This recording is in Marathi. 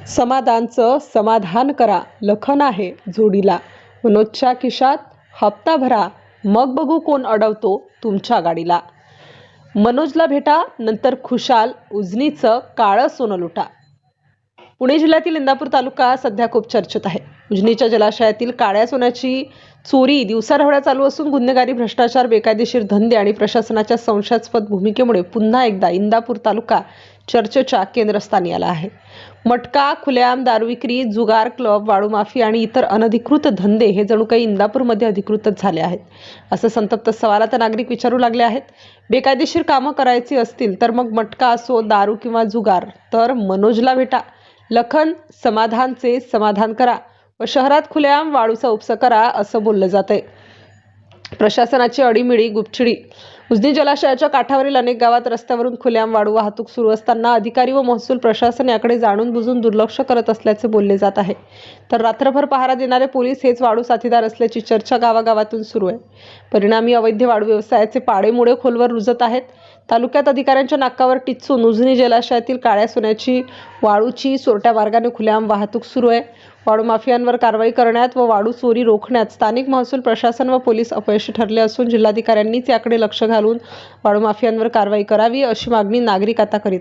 समाधानचं समाधान करा, लखन आहे जोडीला. मनोजच्या खिशात हप्ता भरा, मग बघू कोण अडवतो तुमच्या गाडीला. मनोजला भेटा, नंतर खुशाल उजनीचं काळं सोनं लुटा. पुणे जिल्ह्यातील इंदापूर तालुका सध्या खूप चर्चेत आहे. उजनीच्या जलाशयातील काळ्या सोन्याची चोरी दिवसाढवळ्या चालू असून गुन्हेगारी, भ्रष्टाचार, बेकायदेशीर धंदे आणि प्रशासनाच्या संशयास्पद भूमिकेमुळे पुन्हा एकदा इंदापूर तालुका चर्चेच्या केंद्रस्थानी आला आहे. मटका, खुलेआम दारू विक्री, जुगार क्लब, वाळू माफी आणि इतर अनधिकृत धंदे हे जणू काही इंदापूरमध्ये अधिकृतच झाले आहेत, असं संतप्त सवाल आता नागरिक विचारू लागले आहेत. बेकायदेशीर कामं करायची असतील तर मग मटका असो, दारू किंवा जुगार, तर मनोजला भेटा. लखन समाधानचे समाधान करा व शहरात खुलेआम वाळूचा उपसा करा, असं बोललं जातंय. प्रशासनाची अडीमिडी, गुपचिडी. उजनी जलाशयाच्या काठावरील अनेक गावात रस्त्यावरून खुलेआम वाळू वाहतूक सुरू असताना अधिकारी व महसूल प्रशासन याकडे जाणून बुजून दुर्लक्ष करत असल्याचे बोलले जात आहे. तर रात्रभर पहारा देणारे पोलीस हेच वाळू साथीदार असल्याची चर्चा गावागावातून सुरू आहे. परिणामी अवैध वाळू व्यवसायाचे पाडेमुळे खोलवर रुजत आहेत. तालुक्यात अधिकाऱ्यांच्या नाकावर टिच्चून उजनी जलाशयातील काळ्या सोन्याची वाळूची चोरट्या मार्गाने खुलेआम वाहतूक सुरू आहे. वाळू माफियांवर कारवाई करण्यात व वाळू चोरी रोखण्यात स्थानिक महसूल प्रशासन व पोलीस अपयशी ठरले असून जिल्हाधिकाऱ्यांनीच याकडे लक्ष घालून वाळू माफियांवर कारवाई करावी, अशी मागणी नागरिक आता करीत